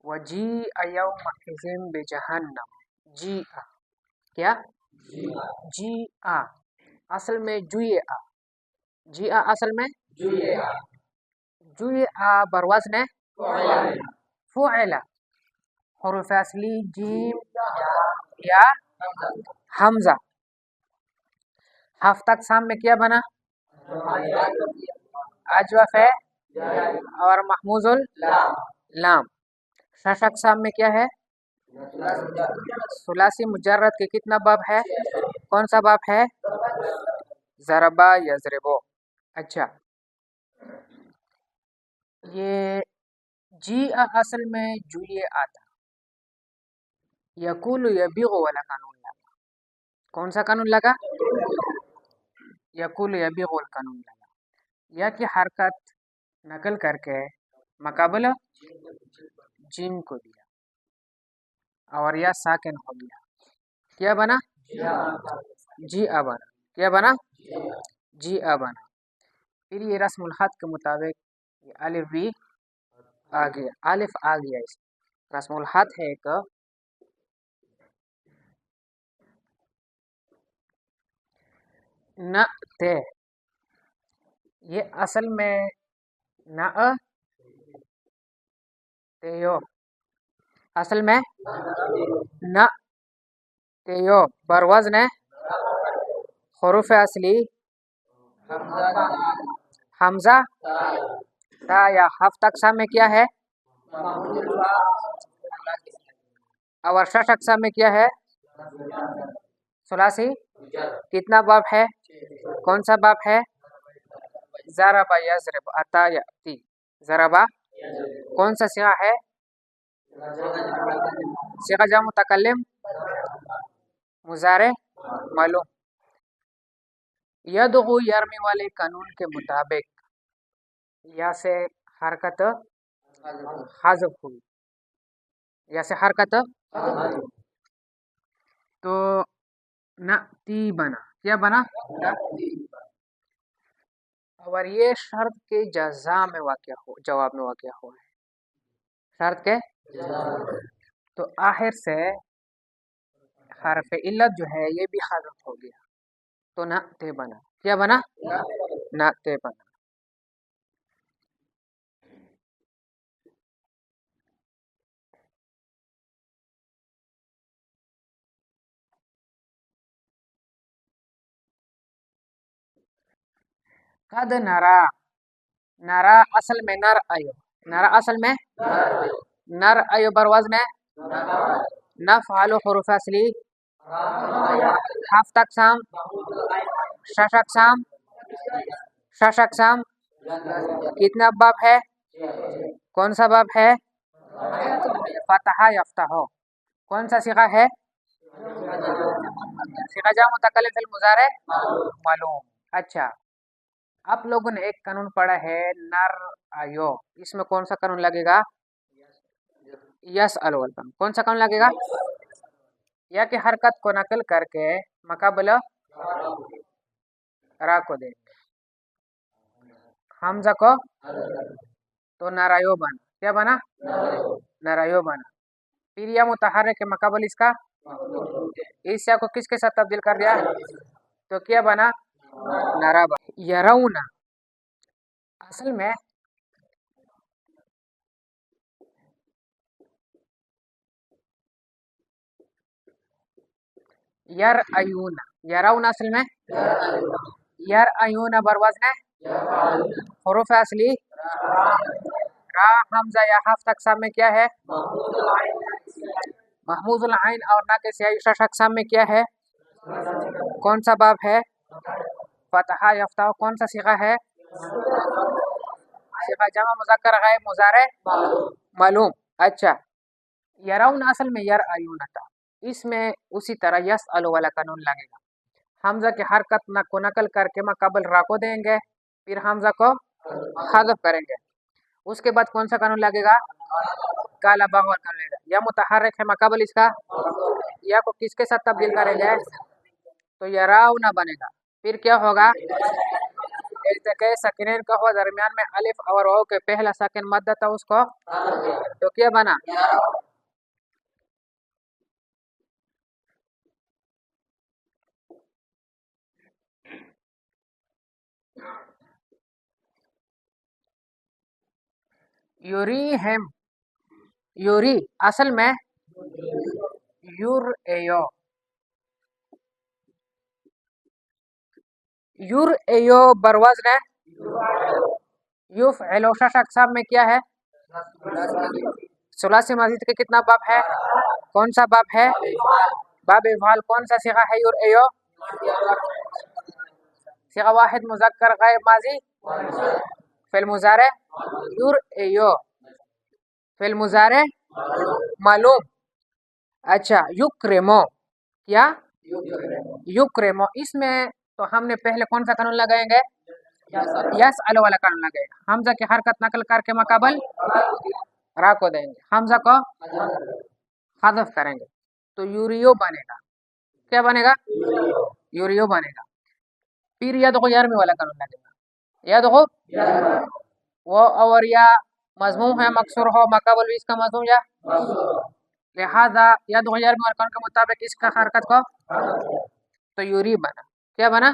وجیء یومئذ بجہنم. جی کیا جی اصل میں جوئے جی اصل میں جوئے بر وزن فعل. حروف اصلی جیم یا حمزہ. ہفتہ اقسام میں کیا بنا؟ اجوف ہے اور محموز اللام. شش اقسام میں کیا ہے؟ ثلاثی مجرد کے کتنا باب ہے؟ کون سا باب ہے؟ ضربا یضربو. اچھا یہ جی اصل میں جوئے آتا. یقول یبیغ والا قانون لگا. کون سا قانون لگا؟ یقول یبیغ والا قانون لگا. یا کی حرکت نقل کر کے مقابل جیم کو دیا اور یا ساکن ہو گیا. کیا بنا؟ جی بنا. کیا بنا؟ جی بنا. پھر یہ رسم الخط کے مطابق یہ الف بھی آ گیا. الف آ گیا. اس رسم الخط ہے ایک تے. یہ اصل میں تیو. اصل میں تیو بر وزن حروف اصلی حمزہ تا یا ہفت اقسام میں کیا ہے؟ اور شش اقسام میں کیا ہے؟ ثلاثی. کتنا باب ہے؟ کون سا باب ہے؟ ضربا یضرب اتا یاتی. ضربا کون سا صیغہ ہے؟ صیغہ جمع متکلم مضارع معلوم. یدعو یرمی والے قانون کے مطابق یا سے حرکت حذف ہوئی. یا سے حرکت تو نأتی بنا. کیا بنا؟ اور یہ شرط کے جزا میں واقع ہو جواب میں واقع ہوا ہے. شرط کے تو آخر سے حرف علت جو ہے یہ بھی حذف ہو گیا تو نأتے بنا. کیا بنا؟ نأتے بنا. قد نرا. نرا اصل میں نر ایو. نرا اصل میں نر ایو بر وزن نفعل حروف اصلی ہفت اقسام شش اقسام. شش اقسام کتنا باب ہے؟ کون سا باب ہے؟ فتح یفتح. کون سا صیغہ ہے؟ صیغہ جمع متکلم فی المضارع معلوم. اچھا آپ لوگوں نے ایک قانون پڑھا ہے نر ایو. اس میں کون سا قانون لگے گا؟ یس الول قانون. کون سا قانون لگے گا؟ یا کہ حرکت کو نقل کر کے مقابل را کو دیں گے. حمزہ کو تو نرایو بنا. کیا بنا؟ نرایو بنا. پھر یا متحرک کے مقابل اس کا اس یا کو کس کے ساتھ تبدیل کر دیا تو کیا بنا؟ نرا بنا. یرونا اصل میں یر ایون. یرون اصل میں یر ایون بر وزن حروف اصلی را حمزہ یا ہفت اقسام میں کیا ہے؟ محموز العین. اور نہ کے سیائی شش اقسام میں کیا ہے؟ کون سا باب ہے؟ فتح یفتح. کون سا صیغہ ہے؟ صیغہ جمع مذکر غائب مضارع معلوم. اچھا یرون اصل میں یر ایون تھا. اس میں اسی طرح یس الو والا قانون لگے گا. حمزہ کی حرکت کو نقل کر کے مقابل را کو دیں گے. پھر حمزہ کو حذف کریں گے. اس کے بعد کون سا قانون لگے گا؟ کالا باغ والا قانون لگے گا. یا متحرک ہے مقابل اس کا یا کو کس کے ساتھ تبدیل کریں گے تو یراؤنا بنے گا. پھر کیا ہوگا؟ التقاء ساکنین کا ہوا درمیان میں الف اور واو کے پہلا ساکن مدہ تھا اس کو تو کیا بنا یوریہم یوری اصل میں یور ایو بروزن ہے یفعل شش اقسام میں کیا ہے ثلاثی مزید کے کتنا باب ہے کون سا باب ہے باب افعال کون سا صیغہ ہے یور ایو صیغہ واحد مذکر غائب ماضی فعل مضارع یور ایو فعل مضارع معلوم اچھا یکرمو کیا یکرمو اس میں تو ہم نے پہلے کون سا قانون لگائیں گے یسأل والا قانون لگائیں گے حمزہ کی حرکت نقل کر کے مقابل را کو دیں گے حمزہ کو حذف کریں گے تو یوریو بنے گا کیا بنے گا یوریو بنے گا پھر یاد ہو 11ویں والا قانون لگے گا یاد ہو وہ اور یا مضموم ہے مکسور ہو مقابل بھی اس کا مضموم یا لہذا یاد ہو 11ویں والا قانون کے مطابق اس کا حرکت کو تو یوری بنا کیا بنا